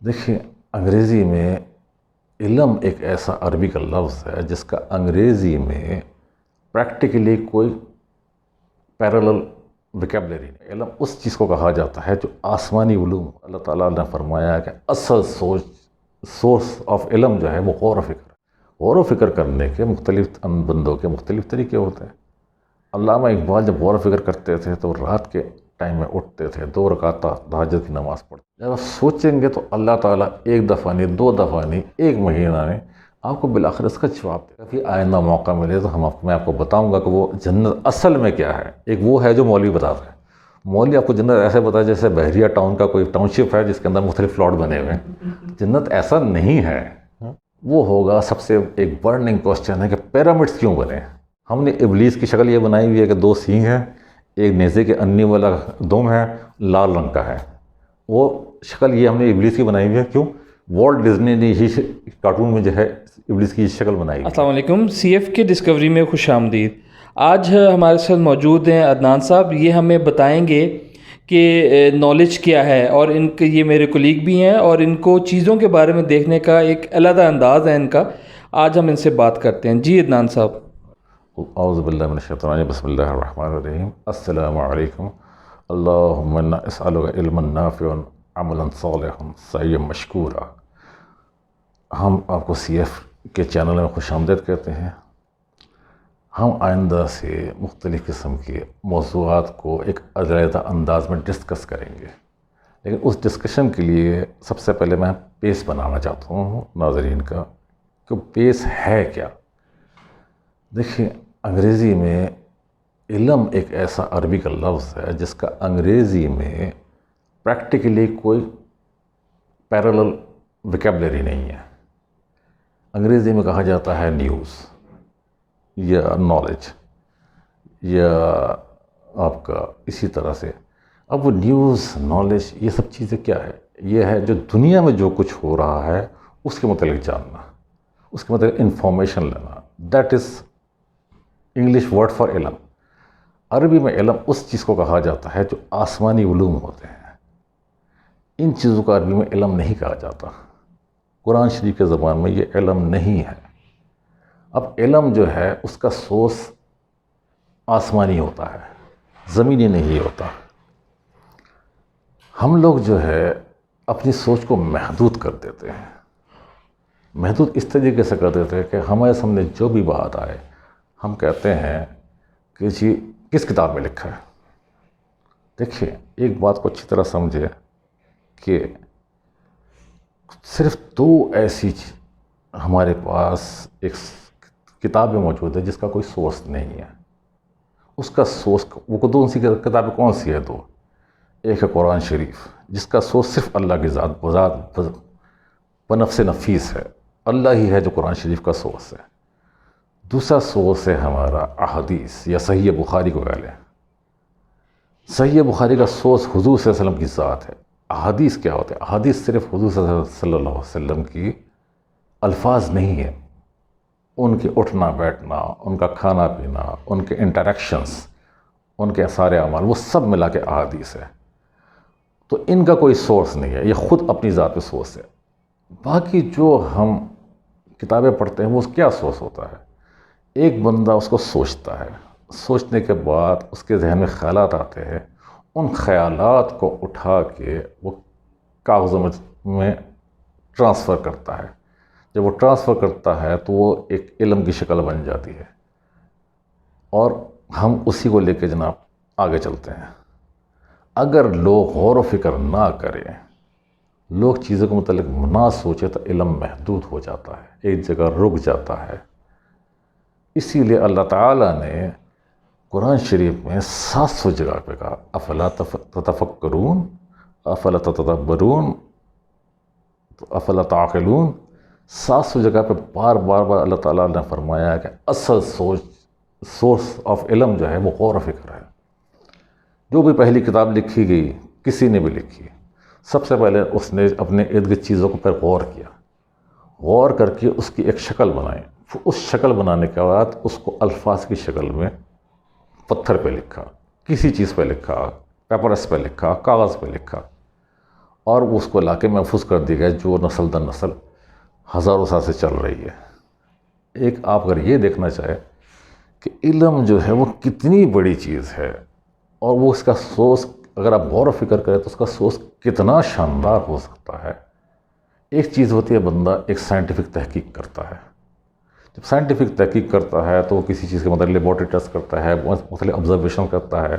دیکھیں، انگریزی میں علم ایک ایسا عربی کا لفظ ہے جس کا انگریزی میں پریکٹیکلی کوئی پیرالل ویکیبلری نہیں۔ علم اس چیز کو کہا جاتا ہے جو آسمانی علوم، اللہ تعالیٰ نے فرمایا کہ اصل سورس آف علم جو ہے وہ غور و فکر ہے۔ غور و فکر کرنے کے مختلف بندوں کے مختلف طریقے ہوتے ہیں۔ علامہ اقبال جب غور و فکر کرتے تھے تو رات کے ٹائم میں اٹھتے تھے، 2 رکعت تہجد کی نماز پڑھتے۔ جب آپ سوچیں گے تو اللہ تعالیٰ 1 دفعہ نہیں، 2 دفعہ نہیں، 1 مہینہ نہیں، آپ کو بالآخر اس کا جواب دے گا۔ پھر آئندہ موقع ملے تو میں آپ کو بتاؤں گا کہ وہ جنت اصل میں کیا ہے۔ ایک وہ ہے جو مولوی بتاتا ہے۔ مولوی آپ کو جنت ایسے بتایا جیسے بحریہ ٹاؤن کا کوئی ٹاؤن شپ ہے جس کے اندر مختلف پلاٹ بنے ہوئے ہیں۔ جنت ایسا نہیں ہے۔ وہ ہوگا سب سے ایک برننگ کوسچن ہے کہ پیرامڈس کیوں بنے؟ ہم نے ابلیس کی شکل یہ بنائی ہوئی ہے کہ 2 سینگ ہیں، ایک نیزے کے انی والا دم ہے، لال رنگ کا ہے۔ وہ شکل یہ ہم نے ابلیس کی بنائی ہوئی ہے۔ کیوں؟ والٹ ڈزنی نے یہی کارٹون میں جو ہے ابلیس کی شکل بنائی ہوئی ہے۔ السلام علیکم، سی ایف کے ڈسکوری میں خوش آمدید۔ آج ہمارے ساتھ موجود ہیں عدنان صاحب۔ یہ ہمیں بتائیں گے کہ نالج کیا ہے، اور ان کے یہ میرے کولیگ بھی ہیں اور ان کو چیزوں کے بارے میں دیکھنے کا ایک علیحدہ انداز ہے ان کا۔ آج ہم ان سے بات کرتے ہیں۔ جی عدنان صاحب۔ اعوذ باللہ من الشیطان الرجیم، بسم اللہ الرحمن الرحیم۔ السلام علیکم۔ اللہم انا اسألک علما نافعا عملا صالحا سعیا مشکورا۔ ہم آپ کو سی ایف کے چینل میں خوش آمدید کہتے ہیں۔ ہم آئندہ سے مختلف قسم کے موضوعات کو ایک علیحدہ انداز میں ڈسکس کریں گے، لیکن اس ڈسکشن کے لیے سب سے پہلے میں پیس بنانا چاہتا ہوں ناظرین کا کہ پیس ہے کیا۔ دیکھیں، انگریزی میں علم ایک ایسا عربی کا لفظ ہے جس کا انگریزی میں پریکٹیکلی کوئی پیرالل ویکیبلری نہیں ہے۔ انگریزی میں کہا جاتا ہے نیوز یا نالج یا آپ کا اسی طرح سے۔ اب وہ نیوز، نالج، یہ سب چیزیں کیا ہے؟ یہ ہے جو دنیا میں جو کچھ ہو رہا ہے اس کے متعلق جاننا، اس کے متعلق انفارمیشن لینا۔ That is English word for علم۔ عربی میں علم اس چیز کو کہا جاتا ہے جو آسمانی علوم ہوتے ہیں۔ ان چیزوں کا عربی میں علم نہیں کہا جاتا۔ قرآن شریف کے زبان میں یہ علم نہیں ہے۔ اب علم جو ہے اس کا سورس آسمانی ہوتا ہے، زمینی نہیں ہوتا۔ ہم لوگ جو ہے اپنی سوچ کو محدود کر دیتے ہیں۔ محدود اس طریقے سے کر دیتے ہیں کہ ہمارے سامنے جو بھی بات آئے ہم کہتے ہیں کہ جی کس کتاب میں لکھا ہے۔ دیکھیں، ایک بات کو اچھی طرح سمجھے کہ صرف 2 ایسی ہمارے پاس ایک کتابیں موجود ہے جس کا کوئی سورس نہیں ہے۔ اس کا سورس وہ کون سی کتابیں کون سی ہے؟ 2۔ ایک ہے قرآن شریف جس کا سورس صرف اللہ کی ذات بنفس نفیس ہے، اللہ ہی ہے جو قرآن شریف کا سورس ہے۔ دوسرا سورس ہے ہمارا احادیث یا صحیح بخاری کو کہہ لیں۔ صحیح بخاری کا سورس حضور صلی اللہ علیہ وسلم کی ذات ہے۔ احادیث کیا ہوتے ہیں؟ احادیث صرف حضور صلی اللہ علیہ وسلم کی الفاظ نہیں ہیں، ان کے اٹھنا بیٹھنا، ان کا کھانا پینا، ان کے انٹریکشنز، ان کے سارے اعمال، وہ سب ملا کے احادیث ہے۔ تو ان کا کوئی سورس نہیں ہے، یہ خود اپنی ذات پہ سورس ہے۔ باقی جو ہم کتابیں پڑھتے ہیں وہ کیا سورس ہوتا ہے؟ ایک بندہ اس کو سوچتا ہے، سوچنے کے بعد اس کے ذہن میں خیالات آتے ہیں، ان خیالات کو اٹھا کے وہ کاغذوں میں ٹرانسفر کرتا ہے۔ جب وہ ٹرانسفر کرتا ہے تو وہ ایک علم کی شکل بن جاتی ہے، اور ہم اسی کو لے کے جناب آگے چلتے ہیں۔ اگر لوگ غور و فکر نہ کریں، لوگ چیزوں کے متعلق نہ سوچیں تو علم محدود ہو جاتا ہے، ایک جگہ رک جاتا ہے۔ اسی لیے اللہ تعالیٰ نے قرآن شریف میں 700 جگہ پہ کہا افلا تتفکرون، افلا تتدبرون، افلا تعقلون۔ 700 جگہ پہ بار اللہ تعالیٰ نے فرمایا کہ اصل سورس آف علم جو ہے وہ غور و فکر ہے۔ جو بھی پہلی کتاب لکھی گئی، کسی نے بھی لکھی، سب سے پہلے اس نے اپنے ارد گرد چیزوں پر غور کیا، غور کر کے اس کی ایک شکل بنائی۔ اس شکل بنانے کے بعد اس کو الفاظ کی شکل میں پتھر پہ لکھا، کسی چیز پہ لکھا، پیپرس پہ لکھا، کاغذ پہ لکھا، اور اس کو لا کے محفوظ کر دی گئی جو نسل در نسل ہزاروں سال سے چل رہی ہے۔ ایک آپ اگر یہ دیکھنا چاہیں کہ علم جو ہے وہ کتنی بڑی چیز ہے، اور وہ اس کا سورس اگر آپ غور و فکر کریں تو اس کا سورس کتنا شاندار ہو سکتا ہے۔ ایک چیز ہوتی ہے بندہ ایک سائنٹیفک تحقیق کرتا ہے، جب سائنٹیفک تحقیق کرتا ہے تو وہ کسی چیز کے مطلب لیبارٹری ٹیسٹ کرتا ہے، مختلف آبزرویشن کرتا ہے،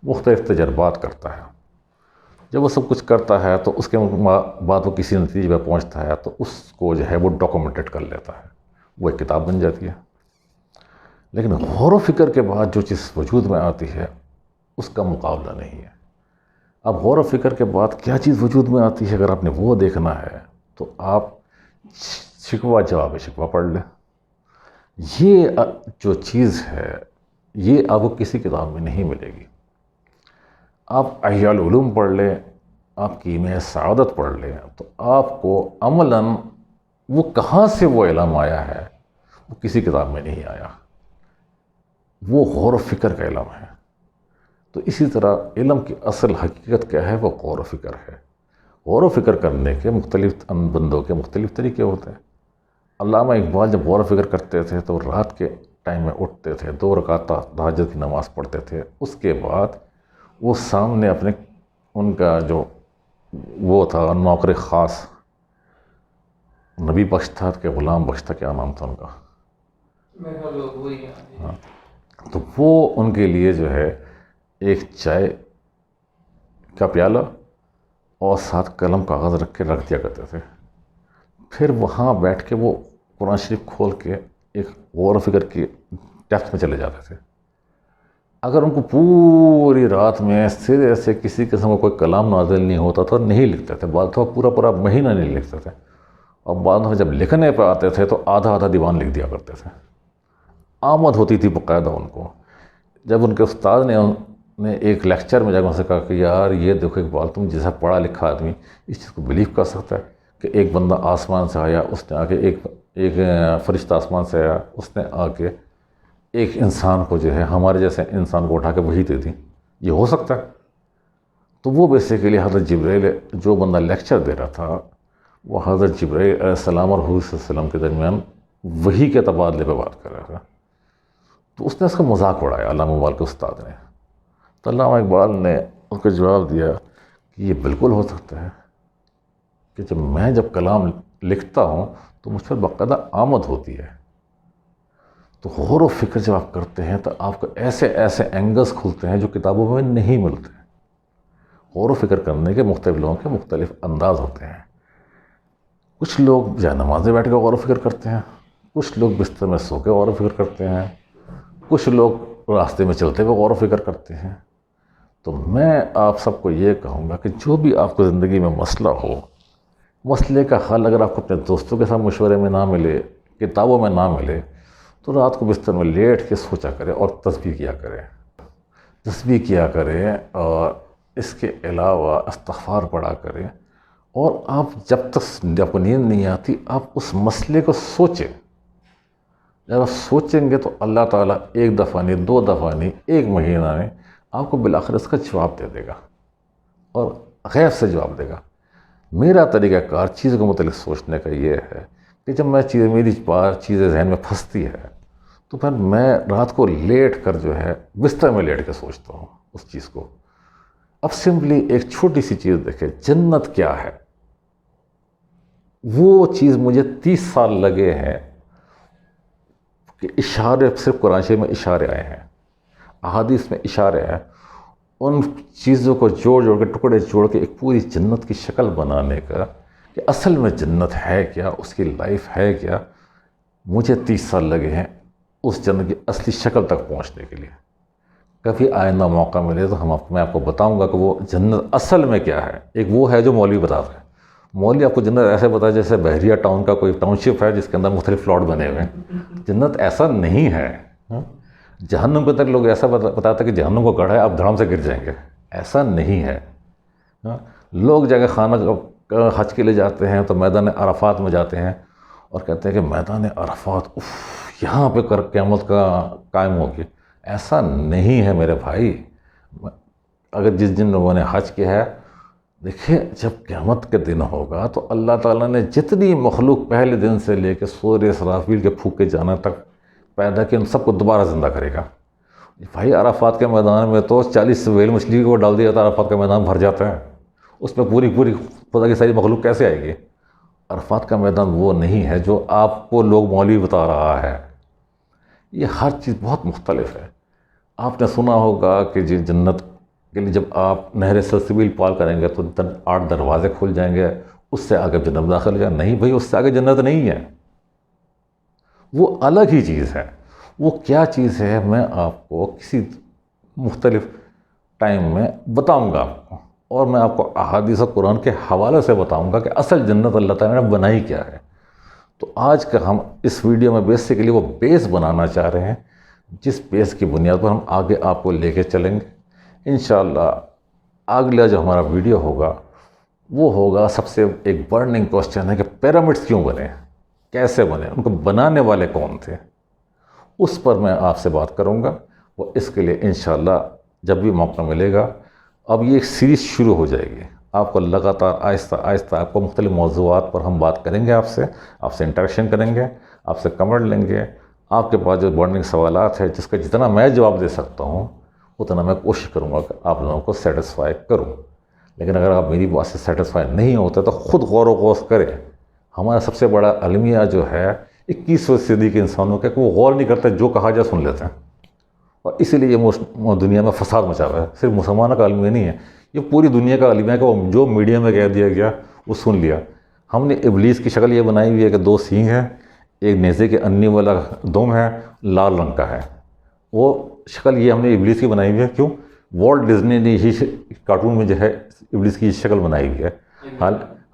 مختلف تجربات کرتا ہے۔ جب وہ سب کچھ کرتا ہے تو اس کے بعد وہ کسی نتیجے پہ پہنچتا ہے تو اس کو جو ہے وہ ڈاکومنٹڈ کر لیتا ہے، وہ ایک کتاب بن جاتی ہے۔ لیکن غور و فکر کے بعد جو چیز وجود میں آتی ہے اس کا مقابلہ نہیں ہے۔ اب غور و فکر کے بعد کیا چیز وجود میں آتی ہے، اگر آپ نے وہ دیکھنا ہے تو آپ شکوہ جواب شکوہ پڑھ لیں۔ یہ جو چیز ہے یہ آپ کو کسی کتاب میں نہیں ملے گی۔ آپ احیاء العلوم پڑھ لیں، آپ کیمیاء سعادت پڑھ لیں، تو آپ کو عملاً وہ کہاں سے وہ علم آیا ہے وہ کسی کتاب میں نہیں آیا، وہ غور و فکر کا علم ہے۔ تو اسی طرح علم کی اصل حقیقت کیا ہے، وہ غور و فکر ہے۔ غور و فکر کرنے کے مختلف بندوں کے مختلف طریقے ہوتے ہیں۔ علامہ اقبال جب غور و فکر کرتے تھے تو رات کے ٹائم میں اٹھتے تھے، 2 رکعت تہجد کی نماز پڑھتے تھے، اس کے بعد وہ سامنے اپنے ان کا جو وہ تھا نوکر خاص نبی بخش تھا کہ غلام بخش تھا، کیا نام تھا ان کا، ہاں، تو وہ ان کے لیے جو ہے ایک چائے کا پیالہ اور ساتھ قلم کاغذ رکھ کے رکھ دیا کرتے تھے۔ پھر وہاں بیٹھ کے وہ قرآن شریف کھول کے ایک غور و فکر کی ڈیپتھ میں چلے جاتے تھے۔ اگر ان کو پوری رات میں سرے سے کسی قسم کا کوئی کلام نازل نہیں ہوتا تھا نہیں لکھتے تھے، بعض دفعہ پورا مہینہ نہیں لکھتے تھے، اور بعض دفعہ جب لکھنے پہ آتے تھے تو آدھا دیوان لکھ دیا کرتے تھے۔ آمد ہوتی تھی باقاعدہ ان کو۔ جب ان کے استاد نے ایک لیکچر میں جا کے ان سے کہا کہ یار یہ دیکھو اقبال، تم جیسا پڑھا لکھا آدمی اس چیز کو بلیو کر سکتا ہے کہ ایک بندہ آسمان سے آیا، اس نے آ کے ایک فرشتہ آسمان سے آیا، اس نے آ کے ایک انسان کو جو ہے ہمارے جیسے انسان کو اٹھا کے وحی دے دی، یہ ہو سکتا ہے؟ تو وہ بیسیکلی حضرت جبرائیل جو بندہ لیکچر دے رہا تھا وہ حضرت جبرائیل علیہ السلام اور حضور صلی اللہ علیہ وسلم کے درمیان وحی کے تبادلے پہ بات کر رہا تھا۔ تو اس نے اس کا مذاق اڑایا علامہ اقبال کے استاد نے۔ تو علامہ اقبال نے اس کو جواب دیا کہ یہ بالکل ہو سکتا ہے کہ جب کلام لکھتا ہوں تو مجھ پر باقاعدہ آمد ہوتی ہے۔ تو غور و فکر جب آپ کرتے ہیں تو آپ کو ایسے اینگلز کھلتے ہیں جو کتابوں میں نہیں ملتے۔ غور و فکر کرنے کے مختلف لوگوں کے مختلف انداز ہوتے ہیں۔ کچھ لوگ جائے نمازیں بیٹھ کے غور و فکر کرتے ہیں، کچھ لوگ بستر میں سو کے غور و فکر کرتے ہیں، کچھ لوگ راستے میں چلتے ہوئے غور و فکر کرتے ہیں۔ تو میں آپ سب کو یہ کہوں گا کہ جو بھی آپ کو زندگی میں مسئلہ ہو، مسئلے کا حل اگر آپ کو اپنے دوستوں کے ساتھ مشورے میں نہ ملے، کتابوں میں نہ ملے، تو رات کو بستر میں لیٹ کے سوچا کریں اور تسبیح کیا کریں اور اس کے علاوہ استغفار پڑھا کریں۔ اور آپ جب تک آپ کو نیند نہیں آتی آپ اس مسئلے کو سوچیں۔ جب آپ سوچیں گے تو اللہ تعالیٰ 1 دفعہ نہیں، 2 دفعہ نہیں، 1 مہینہ میں آپ کو بالآخر اس کا جواب دے دے گا اور غیب سے جواب دے گا۔ میرا طریقہ کار چیزوں کے متعلق سوچنے کا یہ ہے کہ جب میری چیزیں ذہن میں پھنستی ہے تو پھر میں رات کو لیٹ کر جو ہے بستر میں لیٹ کے سوچتا ہوں اس چیز کو۔ اب سمپلی ایک چھوٹی سی چیز دیکھیں، جنت کیا ہے؟ وہ چیز مجھے 30 سال لگے ہیں کہ اشارے، صرف قرآن شریف میں اشارے آئے ہیں، احادیث میں اشارے ہیں، ان چیزوں کو جوڑ کے ٹکڑے جوڑ کے ایک پوری جنت کی شکل بنانے کا کہ اصل میں جنت ہے کیا، اس کی لائف ہے کیا، مجھے 30 سال لگے ہیں اس جنت کی اصلی شکل تک پہنچنے کے لیے۔ کبھی آئندہ موقع ملے تو میں آپ کو بتاؤں گا کہ وہ جنت اصل میں کیا ہے۔ ایک وہ ہے جو مولوی بتاتا ہے، مولوی آپ کو جنت ایسے بتایا جیسے بحریہ ٹاؤن کا کوئی ٹاؤن شپ ہے جس کے اندر مختلف پلاٹ بنے ہوئے ہیں۔ جنت ایسا نہیں ہے۔ جہنم کے اندر لوگ ایسا بتاتے ہیں کہ جہنم کو گڑھا ہے آپ دھڑام سے گر جائیں گے، ایسا نہیں ہے۔ لوگ جگہ خانہ حج کے لیے جاتے ہیں تو میدان عرفات میں جاتے ہیں اور کہتے ہیں کہ میدان عرفات یہاں پہ قیامت کا قائم ہوگی، ایسا نہیں ہے میرے بھائی۔ اگر جن لوگوں نے حج کیا ہے دیکھیں جب قیامت کے دن ہوگا تو اللہ تعالیٰ نے جتنی مخلوق پہلے دن سے لے کے سور اسرافیل کے پھونکے جانا تک پیدا کیا، ان سب کو دوبارہ زندہ کرے گا۔ بھائی عرفات کے میدان میں تو 40 ویل مچھلی کو ڈال دیا جاتا ہے، عرفات کا میدان بھر جاتا ہے، اس میں پوری خدا کی ساری مخلوق کیسے آئے گی؟ عرفات کا میدان وہ نہیں ہے جو آپ کو لوگ مولوی بتا رہا ہے، یہ ہر چیز بہت مختلف ہے۔ آپ نے سنا ہوگا کہ جنت کے لیے جب آپ نہر سلسبیل پار کریں گے تو 8 دروازے کھل جائیں گے، اس سے آگے جنت داخل ہو جائے۔ نہیں بھائی، اس سے آگے جنت نہیں ہے، وہ الگ ہی چیز ہے۔ وہ کیا چیز ہے میں آپ کو کسی مختلف ٹائم میں بتاؤں گا آپ کو، اور میں آپ کو احادیث و قرآن کے حوالے سے بتاؤں گا کہ اصل جنت اللہ تعالیٰ نے بنائی کیا ہے۔ تو آج کا ہم اس ویڈیو میں بیسیکلی وہ بیس بنانا چاہ رہے ہیں، جس بیس کی بنیاد پر ہم آگے آپ کو لے کے چلیں گے انشاءاللہ۔ اگلا جو ہمارا ویڈیو ہوگا وہ ہوگا، سب سے ایک برننگ کوسچن ہے کہ پیرامڈس کیوں بنے، کیسے بنے، ان کو بنانے والے کون تھے، اس پر میں آپ سے بات کروں گا۔ وہ اس کے لیے انشاءاللہ جب بھی موقع ملے گا، اب یہ ایک سیریز شروع ہو جائے گی، آپ کو لگاتار آہستہ آہستہ آپ کو مختلف موضوعات پر ہم بات کریں گے، آپ سے انٹریکشن کریں گے، آپ سے کمنٹ لیں گے۔ آپ کے پاس جو برننگ سوالات ہیں، جس کا جتنا میں جواب دے سکتا ہوں اتنا میں کوشش کروں گا کہ آپ لوگوں کو سیٹسفائی کروں۔ لیکن اگر آپ میری بات سے سیٹسفائی نہیں ہوتے تو خود غور و خوض کریں۔ ہمارا سب سے بڑا المیہ جو ہے 21ویں صدی کے انسانوں کا، کہ وہ غور نہیں کرتے، جو کہا جائے سن لیتے ہیں، اور اسی لیے یہ دنیا میں فساد مچا ہوا ہے۔ صرف مسلمانوں کا المیہ نہیں ہے، یہ پوری دنیا کا المیہ ہے کہ وہ جو میڈیا میں کہہ دیا گیا وہ سن لیا۔ ہم نے ابلیس کی شکل یہ بنائی ہوئی ہے کہ 2 سینگ ہیں، ایک نیزے کے انی والا دم ہے، لال رنگ کا ہے۔ وہ شکل یہ ہم نے ابلیس کی بنائی ہوئی ہے۔ کیوں؟ والٹ ڈزنی نے ہی کارٹون میں جو ہے ابلیس کی شکل بنائی ہوئی ہے۔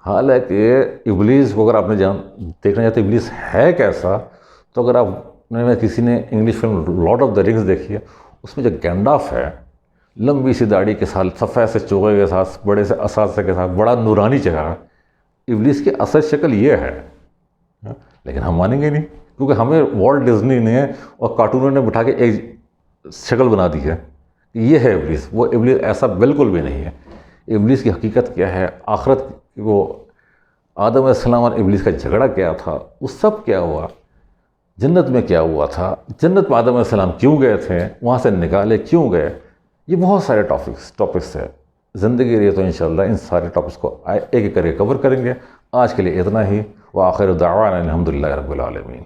حالانکہ ابلیس کو اگر آپ نے دیکھنا چاہتے ابلیس ہے کیسا، تو اگر آپ نے کسی نے English film Lord of the Rings دیکھی ہے، اس میں جو گینڈالف ہے، لمبی سی داڑھی کے ساتھ، سفید سے چوغے کے ساتھ، بڑے سے اثاثے کے ساتھ، بڑا نورانی چہرہ، ابلیس کی اصل شکل یہ ہے۔ لیکن ہم مانیں گے نہیں، کیونکہ ہمیں والٹ ڈزنی نے اور کارٹونوں نے بٹھا کے ایک شکل بنا دی ہے کہ یہ ہے ابلیس۔ وہ ابلیس ایسا بالکل بھی نہیں ہے۔ ابلیس کی حقیقت کیا ہے، آخرت وہ آدم علیہ السلام اور ابلیس کا جھگڑا کیا تھا، وہ سب کیا ہوا، جنت میں کیا ہوا تھا، جنت میں آدم علیہ السلام کیوں گئے تھے، وہاں سے نکالے کیوں گئے، یہ بہت سارے ٹاپکس ہیں۔ زندگی رہی تو انشاءاللہ ان سارے ٹاپکس کو ایک ایک کر کے کور کریں گے۔ آج کے لیے اتنا ہی، وآخر دعوانا الحمدللہ رب العالمین۔